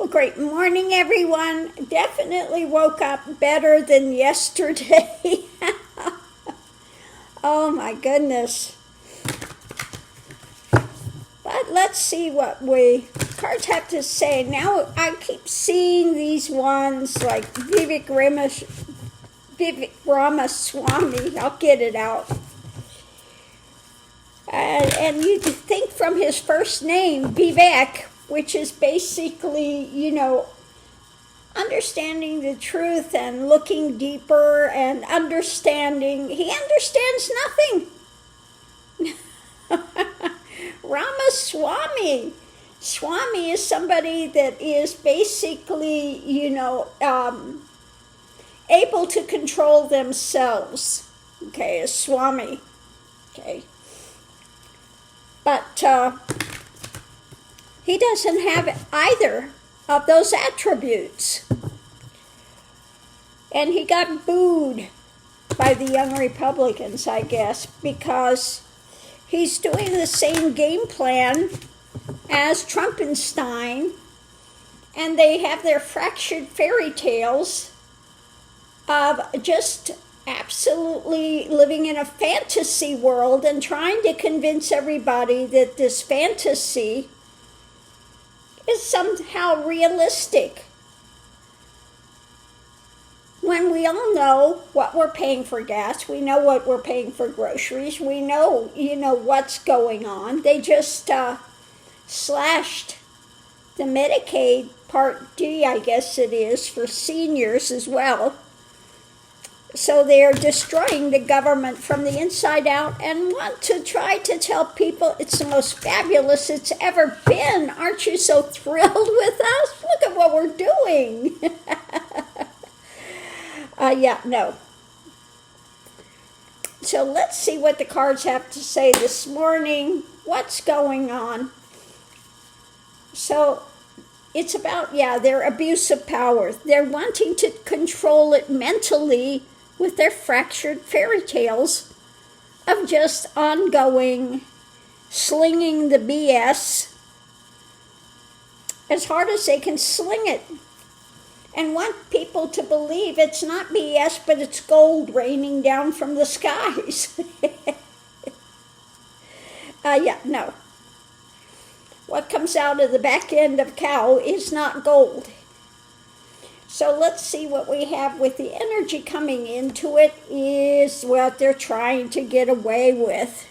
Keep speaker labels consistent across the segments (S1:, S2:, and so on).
S1: Great morning, everyone. Definitely woke up better than yesterday. Oh my goodness. But let's see what cards have to say. Now I keep seeing these ones like Vivek Ramaswamy. I'll get it out. And you think from his first name, Vivek, which is basically, understanding the truth and looking deeper and understanding. He understands nothing. Ramaswamy. Swami is somebody that is basically, able to control themselves. Okay, a Swami. Okay. But he doesn't have either of those attributes. And he got booed by the young Republicans, I guess, because he's doing the same game plan as Trumpenstein, and they have their fractured fairy tales of just absolutely living in a fantasy world and trying to convince everybody that this fantasy is somehow realistic. When we all know what we're paying for gas, we know what we're paying for groceries, we know, what's going on. They just slashed the Medicaid Part D, I guess it is, for seniors as well. So they're destroying the government from the inside out and want to try to tell people it's the most fabulous it's ever been. Aren't you so thrilled with us? Look at what we're doing. No. So let's see what the cards have to say this morning. What's going on? So it's about, their abuse of power. They're wanting to control it mentally with their fractured fairy tales of just ongoing slinging the BS as hard as they can sling it, and want people to believe it's not BS, but it's gold raining down from the skies. No. What comes out of the back end of cow is not gold. So let's see what we have with the energy coming into it is what they're trying to get away with.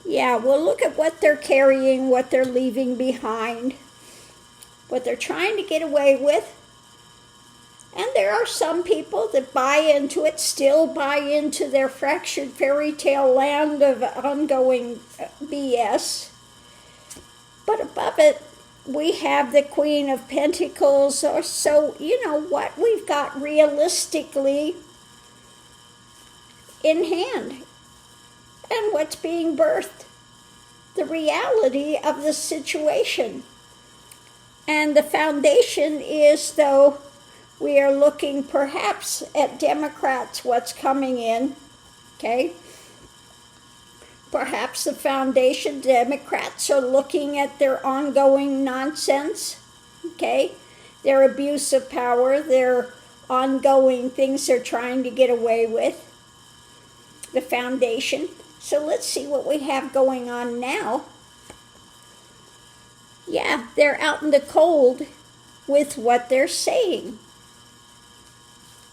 S1: Yeah, we'll look at what they're carrying, what they're leaving behind, what they're trying to get away with. And there are some people that buy into it, still buy into their fractured fairy tale land of ongoing BS. But above it, we have the Queen of Pentacles, or so, what we've got realistically in hand and what's being birthed, the reality of the situation. And the foundation is, though, we are looking perhaps at Democrats, what's coming in, okay? Perhaps the foundation Democrats are looking at their ongoing nonsense, okay? Their abuse of power, their ongoing things they're trying to get away with, the foundation. So let's see what we have going on now. Yeah, they're out in the cold with what they're saying.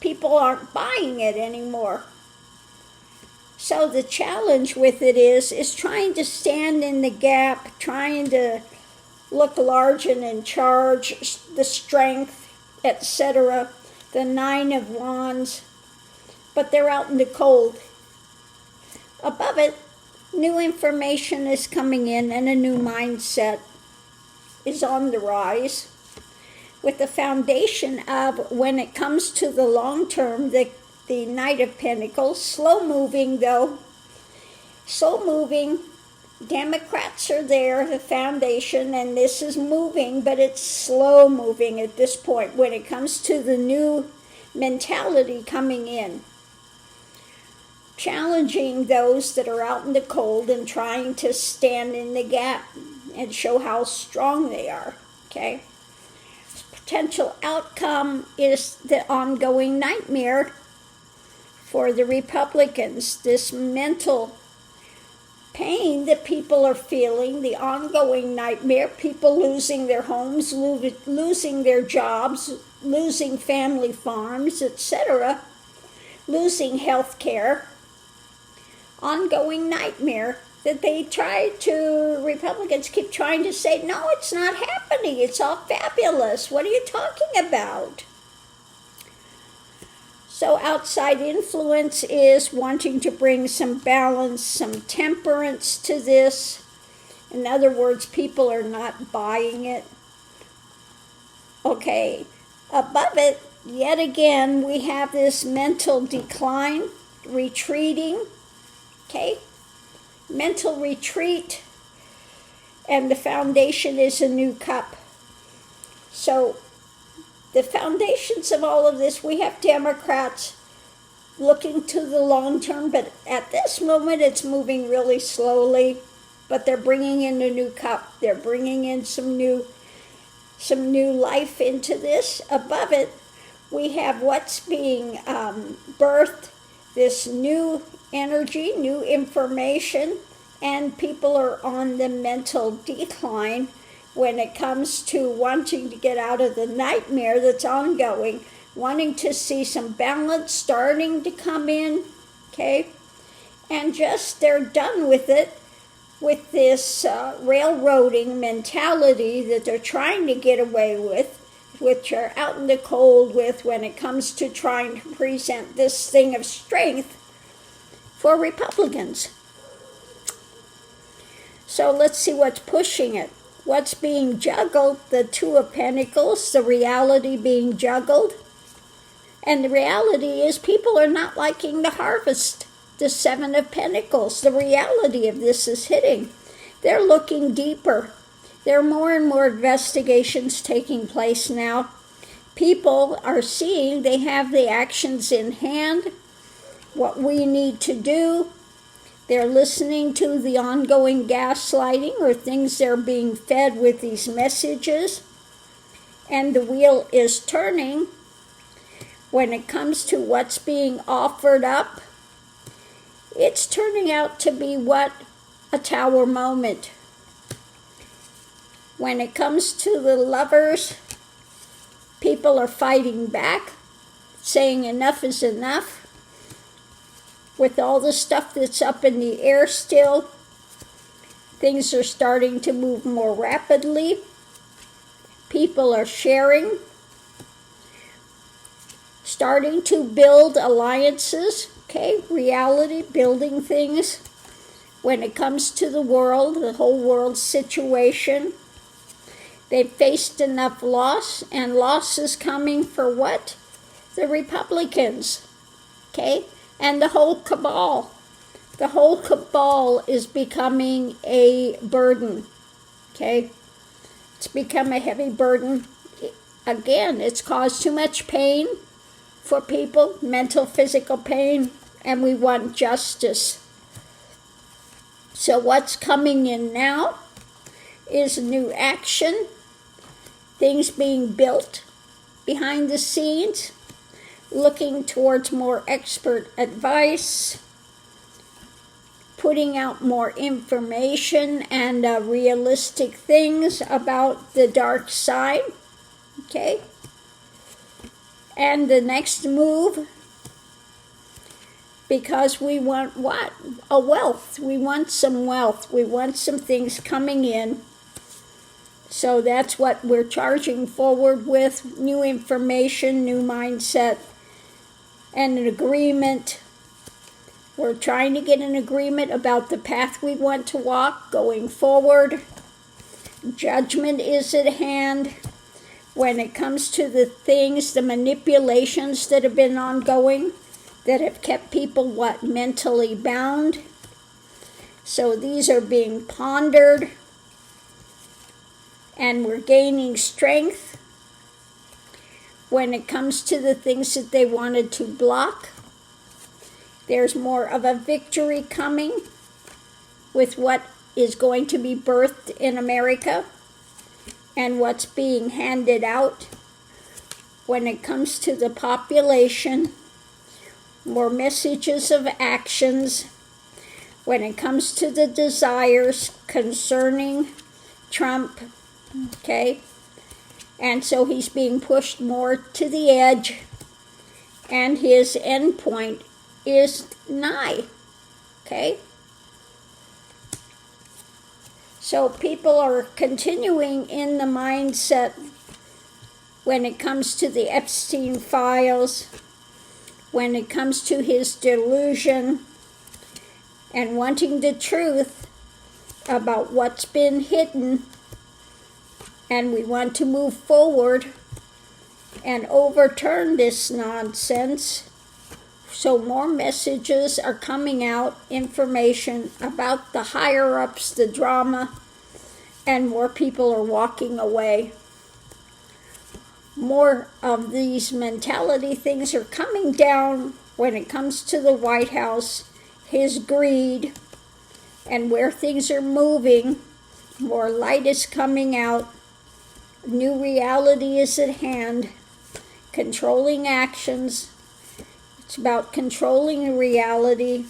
S1: People aren't buying it anymore. So the challenge with it is trying to stand in the gap, trying to look large and in charge, the strength, etc., the 9 of Wands, but they're out in the cold. Above it, new information is coming in and a new mindset is on the rise. With the foundation of, when it comes to the long term, the Knight of Pentacles, slow moving though, slow moving. Democrats are there, the foundation, and this is moving, but it's slow moving at this point when it comes to the new mentality coming in. Challenging those that are out in the cold and trying to stand in the gap and show how strong they are, okay? potential outcome is the ongoing nightmare for the Republicans, this mental pain that people are feeling, the ongoing nightmare, people losing their homes, losing their jobs, losing family farms, etc., losing health care, ongoing nightmare that Republicans keep trying to say, no, it's not happening, it's all fabulous, what are you talking about? So outside influence is wanting to bring some balance, some temperance to this. In other words, people are not buying it. Okay, above it, yet again, we have this mental decline, retreating, okay? Mental retreat, and the foundation is a new cup. So the foundations of all of this, we have Democrats looking to the long term, but at this moment it's moving really slowly, but they're bringing in a new cup. They're bringing in some new life into this. Above it, we have what's being birthed, this new energy, new information, and people are on the mental decline when it comes to wanting to get out of the nightmare that's ongoing, wanting to see some balance starting to come in, okay? And just they're done with it, with this railroading mentality that they're trying to get away with, which are out in the cold with when it comes to trying to present this thing of strength for Republicans. So let's see what's pushing it. What's being juggled, the Two of Pentacles, the reality being juggled. And the reality is people are not liking the harvest, the Seven of Pentacles. The reality of this is hitting. They're looking deeper. There are more and more investigations taking place now. People are seeing they have the actions in hand, what we need to do. They're listening to the ongoing gaslighting or things they're being fed with these messages. And the wheel is turning when it comes to what's being offered up. It's turning out to be what? A Tower moment. When it comes to the Lovers, people are fighting back, saying enough is enough. With all the stuff that's up in the air still, things are starting to move more rapidly. People are sharing, starting to build alliances, okay? Reality, building things. When it comes to the world, the whole world situation, they've faced enough loss, and loss is coming for what? The Republicans, okay? And the whole cabal. The whole cabal is becoming a burden, okay? It's become a heavy burden. Again, it's caused too much pain for people, mental, physical pain, and we want justice. So what's coming in now is new action, things being built behind the scenes, looking towards more expert advice, putting out more information and realistic things about the dark side, okay? And the next move, because we want what? A wealth. We want some wealth. We want some things coming in. So that's what we're charging forward with, new information, new mindset, and an agreement. We're trying to get an agreement about the path we want to walk going forward. Judgment is at hand. When it comes to the things, the manipulations that have been ongoing, that have kept people, what, mentally bound. So these are being pondered, and we're gaining strength. When it comes to the things that they wanted to block, there's more of a victory coming with what is going to be birthed in America and what's being handed out when it comes to the population, more messages of actions when it comes to the desires concerning Trump, okay? And so he's being pushed more to the edge, and his end point is nigh, okay? So people are continuing in the mindset when it comes to the Epstein files, when it comes to his delusion, and wanting the truth about what's been hidden, and we want to move forward and overturn this nonsense. So more messages are coming out, information about the higher-ups, the drama, and more people are walking away. More of these mentality things are coming down when it comes to the White House, his greed, and where things are moving. More light is coming out. New reality is at hand. Controlling actions. It's about controlling reality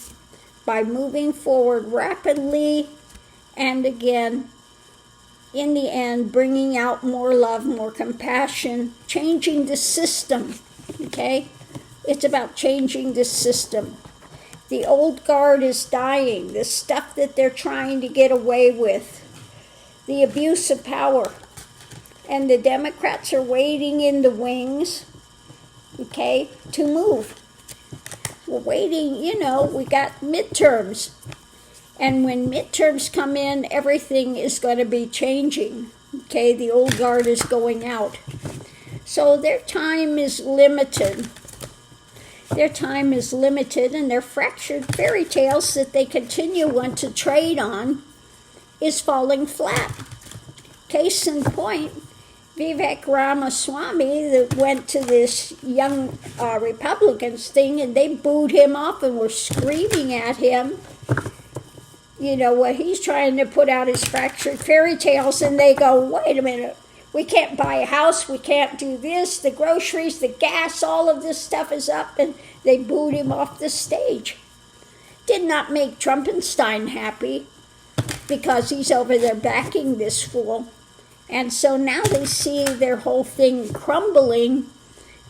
S1: by moving forward rapidly, and again, in the end, bringing out more love, more compassion, changing the system, okay? It's about changing the system. The old guard is dying. The stuff that they're trying to get away with. The abuse of power. And the Democrats are waiting in the wings, okay, to move. We're waiting, we got midterms. And when midterms come in, everything is going to be changing, okay? The old guard is going out. So their time is limited. Their time is limited, and their fractured fairy tales that they continue want to trade on is falling flat. Case in point, Vivek Ramaswamy that went to this young Republicans thing, and they booed him off and were screaming at him. What he's trying to put out his fractured fairy tales, and they go, wait a minute, we can't buy a house, we can't do this, the groceries, the gas, all of this stuff is up, and they booed him off the stage. Did not make Trumpenstein happy, because he's over there backing this fool. And so now they see their whole thing crumbling,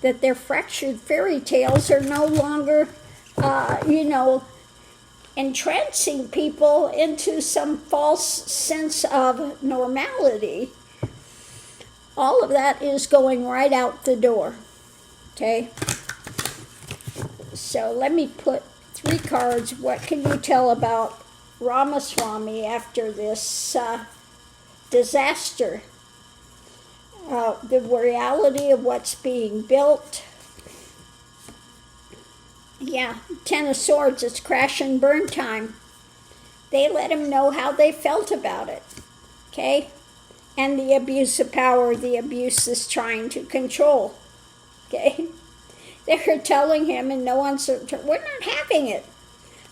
S1: that their fractured fairy tales are no longer, entrancing people into some false sense of normality. All of that is going right out the door, okay? So let me put 3 cards. What can you tell about Ramaswamy after this disaster? The reality of what's being built. Yeah, 10 of Swords, it's crash and burn time. They let him know how they felt about it, okay? And the abuse of power, the abuse is trying to control, okay? They're telling him in no uncertain, we're not having it,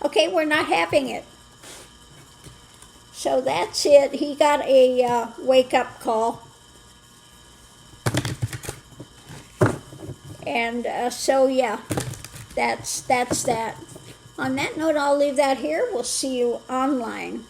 S1: okay? We're not having it. So that's it. He got a wake-up call. And yeah. That's that. On that note, I'll leave that here. We'll see you online.